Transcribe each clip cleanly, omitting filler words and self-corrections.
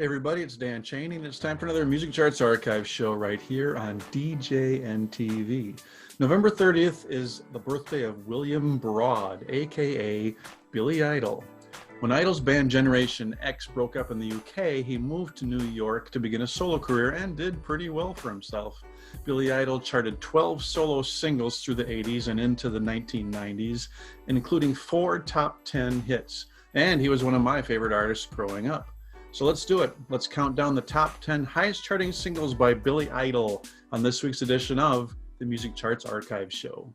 Hey everybody, it's Dan Cheney, and it's time for another Music Charts Archive show right here on DJNTV. November 30th is the birthday of William Broad, aka Billy Idol. When Idol's band Generation X broke up in the UK, he moved to New York to begin a solo career and did pretty well for himself. Billy Idol charted 12 solo singles through the 80s and into the 1990s, including 4 top 10 hits. And he was one of my favorite artists growing up. So let's do it. Let's count down the top 10 highest charting singles by Billy Idol on this week's edition of the Music Charts Archive Show.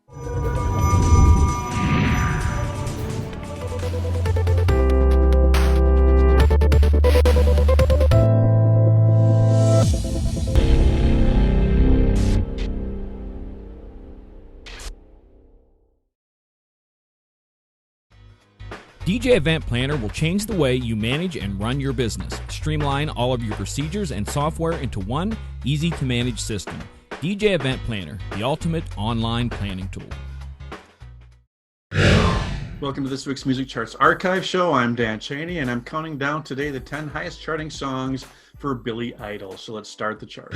DJ Event Planner will change the way you manage and run your business. Streamline all of your procedures and software into one easy-to-manage system. DJ Event Planner, the ultimate online planning tool. Welcome to this week's Music Charts Archive Show. I'm Dan Cheney, and I'm counting down today the 10 highest charting songs for Billy Idol. So let's start the chart.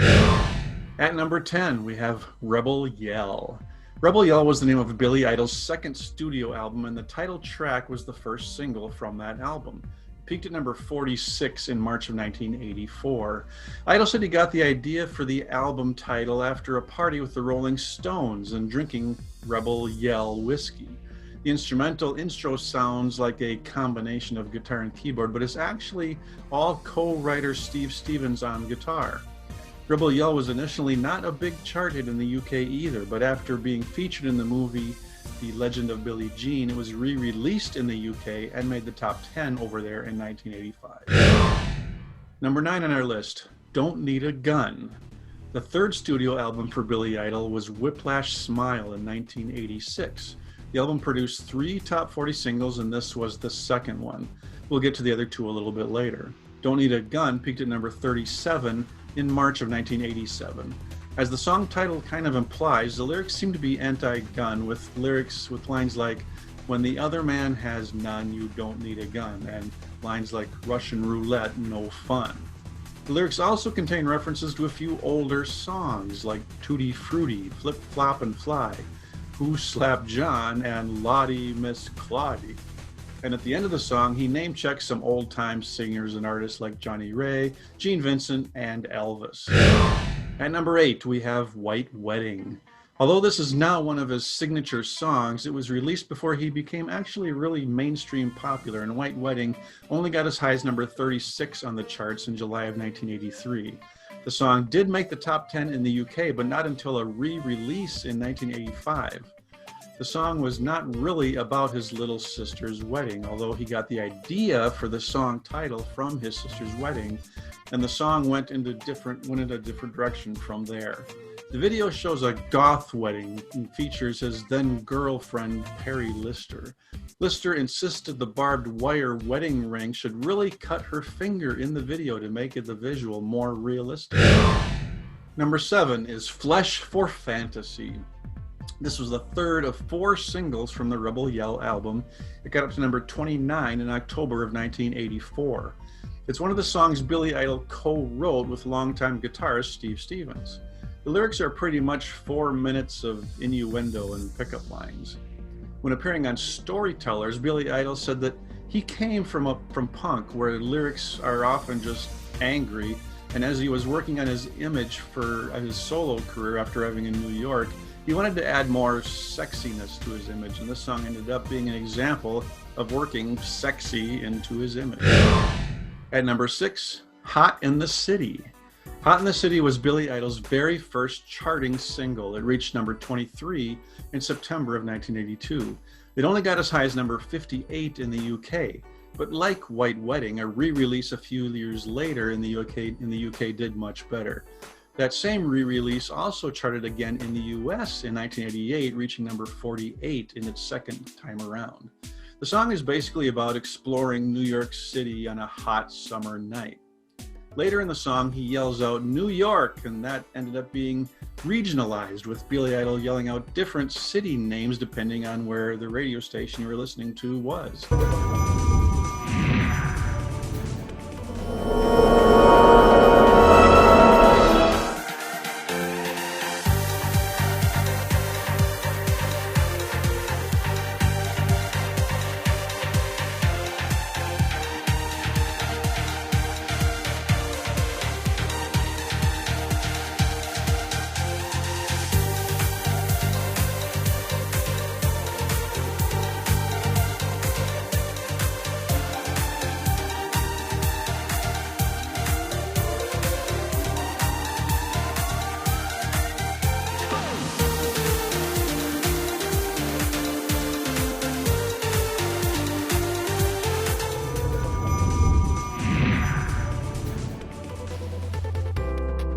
At number 10, we have Rebel Yell. Rebel Yell was the name of Billy Idol's second studio album, and the title track was the first single from that album. It peaked at number 46 in March of 1984. Idol said he got the idea for the album title after a party with the Rolling Stones and drinking Rebel Yell whiskey. The instrumental intro sounds like a combination of guitar and keyboard, but it's actually all co-writer Steve Stevens on guitar. Rebel Yell was initially not a big chart hit in the UK either, but after being featured in the movie The Legend of Billie Jean, it was re-released in the UK and made the top 10 over there in 1985. Number 9 on our list, Don't Need a Gun. The third studio album for Billy Idol was Whiplash Smile in 1986. The album produced 3 top 40 singles, and this was the second one. We'll get to the other 2 a little bit later. Don't Need a Gun peaked at number 37 in March of 1987. As the song title kind of implies, the lyrics seem to be anti-gun, with lyrics with lines like, "When the other man has none, you don't need a gun," and lines like "Russian roulette, no fun." The lyrics also contain references to a few older songs like "Tutti Frutti," "Flip Flop and Fly," "Who Slapped John," and "Lottie Miss Claudie." And at the end of the song, he name-checks some old-time singers and artists like Johnny Ray, Gene Vincent, and Elvis. At number 8, we have White Wedding. Although this is now one of his signature songs, it was released before he became actually really mainstream popular, and White Wedding only got as high as number 36 on the charts in July of 1983. The song did make the top 10 in the UK, but not until a re-release in 1985. The song was not really about his little sister's wedding, although he got the idea for the song title from his sister's wedding, and the song went in a different direction from there. The video shows a goth wedding and features his then girlfriend Perry Lister. Lister insisted the barbed wire wedding ring should really cut her finger in the video to make the visual more realistic. Number 7 is Flesh for Fantasy. This was the third of 4 singles from the Rebel Yell album. It got up to number 29 in October of 1984. It's one of the songs Billy Idol co-wrote with longtime guitarist Steve Stevens. The lyrics are pretty much 4 minutes of innuendo and pickup lines. When appearing on Storytellers, Billy Idol said that he came from punk, where lyrics are often just angry, and as he was working on his image for his solo career after arriving in New York, he wanted to add more sexiness to his image, and this song ended up being an example of working sexy into his image. At number 6, Hot in the City. Hot in the City was Billy Idol's very first charting single. It reached number 23 in September of 1982. It only got as high as number 58 in the UK, but like White Wedding, a re-release a few years later in the UK did much better. That same re-release also charted again in the US in 1988, reaching number 48 in its second time around. The song is basically about exploring New York City on a hot summer night. Later in the song, he yells out New York, and that ended up being regionalized, with Billy Idol yelling out different city names depending on where the radio station you were listening to was.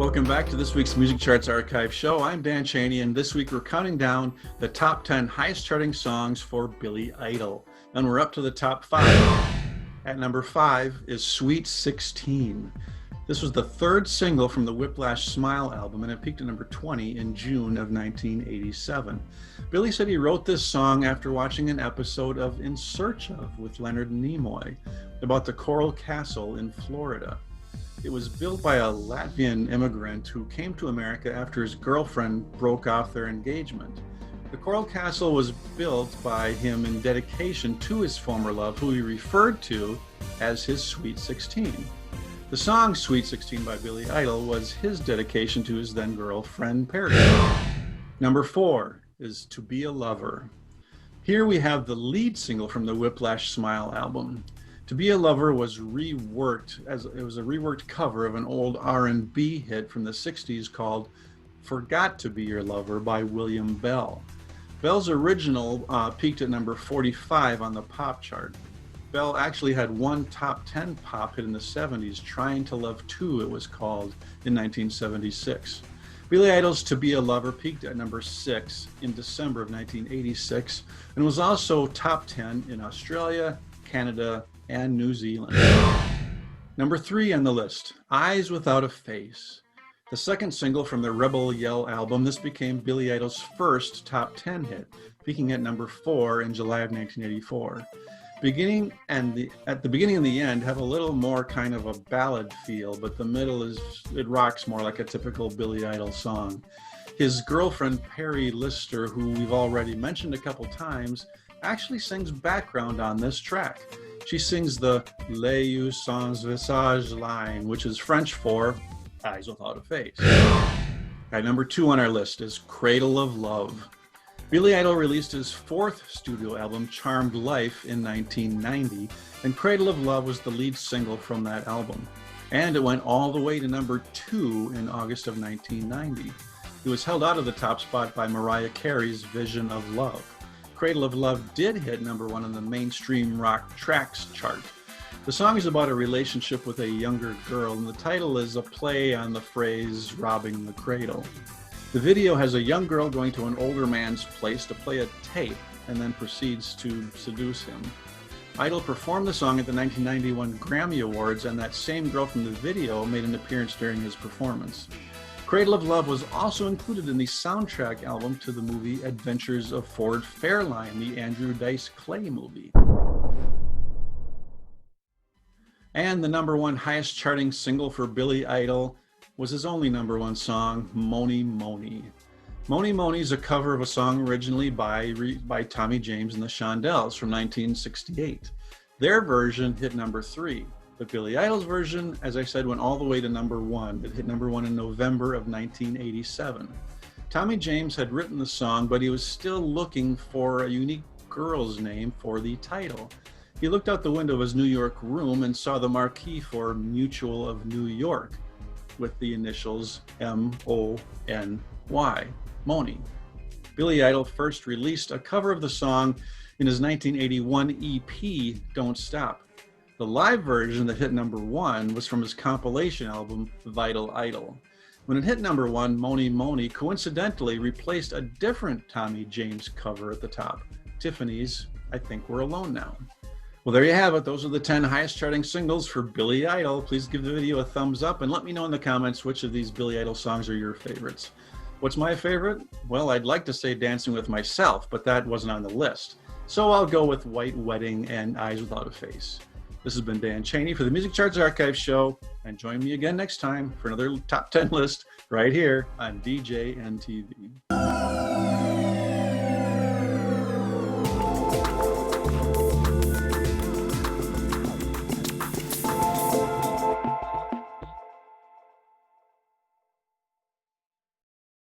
Welcome back to this week's Music Charts Archive show. I'm Dan Cheney, and this week we're counting down the top 10 highest charting songs for Billy Idol. And we're up to the top 5. At number 5 is Sweet 16. This was the third single from the Whiplash Smile album, and it peaked at number 20 in June of 1987. Billy said he wrote this song after watching an episode of In Search Of with Leonard Nimoy about the Coral Castle in Florida. It was built by a Latvian immigrant who came to America after his girlfriend broke off their engagement. The Coral Castle was built by him in dedication to his former love, who he referred to as his Sweet 16. The song Sweet 16 by Billy Idol was his dedication to his then girlfriend Perry. Number 4 is To Be a Lover. Here we have the lead single from the Whiplash Smile album. To Be a Lover was reworked, as it was a reworked cover of an old R&B hit from the 60s called Forgot to Be Your Lover by William Bell. Bell's original peaked at number 45 on the pop chart. Bell actually had one top 10 pop hit in the 70s, Trying to Love 2 it was called, in 1976. Billy Idol's To Be a Lover peaked at number 6 in December of 1986 and was also top 10 in Australia, Canada, and New Zealand. Number 3 on the list, Eyes Without a Face. The second single from the Rebel Yell album, this became Billy Idol's first top 10 hit, peaking at number 4 in July of 1984. At the beginning and the end have a little more kind of a ballad feel, but the middle it rocks more like a typical Billy Idol song. His girlfriend Perry Lister, who we've already mentioned a couple times, actually sings background on this track. She sings the Les yeux sans visage line, which is French for Eyes Without a Face. At number 2 on our list is Cradle of Love. Billy Idol released his 4th studio album, Charmed Life, in 1990, and Cradle of Love was the lead single from that album. And it went all the way to number 2 in August of 1990. It was held out of the top spot by Mariah Carey's Vision of Love. Cradle of Love did hit number 1 on the mainstream rock tracks chart. The song is about a relationship with a younger girl, and the title is a play on the phrase robbing the cradle. The video has a young girl going to an older man's place to play a tape and then proceeds to seduce him. Idol performed the song at the 1991 Grammy Awards, and that same girl from the video made an appearance during his performance. Cradle of Love was also included in the soundtrack album to the movie Adventures of Ford Fairlane, the Andrew Dice Clay movie. And the number 1 highest charting single for Billy Idol was his only number 1 song, Mony, Mony. Mony, Mony is a cover of a song originally by Tommy James and the Shondells from 1968. Their version hit number 3. But Billy Idol's version, as I said, went all the way to number 1. It hit number 1 in November of 1987. Tommy James had written the song, but he was still looking for a unique girl's name for the title. He looked out the window of his New York room and saw the marquee for Mutual of New York with the initials M-O-N-Y, Mony. Billy Idol first released a cover of the song in his 1981 EP, Don't Stop. The live version that hit number 1 was from his compilation album, Vital Idol. When it hit number 1, Mony Mony coincidentally replaced a different Tommy James cover at the top, Tiffany's I Think We're Alone Now. Well, there you have it. Those are the 10 highest charting singles for Billy Idol. Please give the video a thumbs up and let me know in the comments which of these Billy Idol songs are your favorites. What's my favorite? Well, I'd like to say Dancing with Myself, but that wasn't on the list. So I'll go with White Wedding and Eyes Without a Face. This has been Dan Cheney for the Music Charts Archive Show, and join me again next time for another top 10 list right here on DJNTV.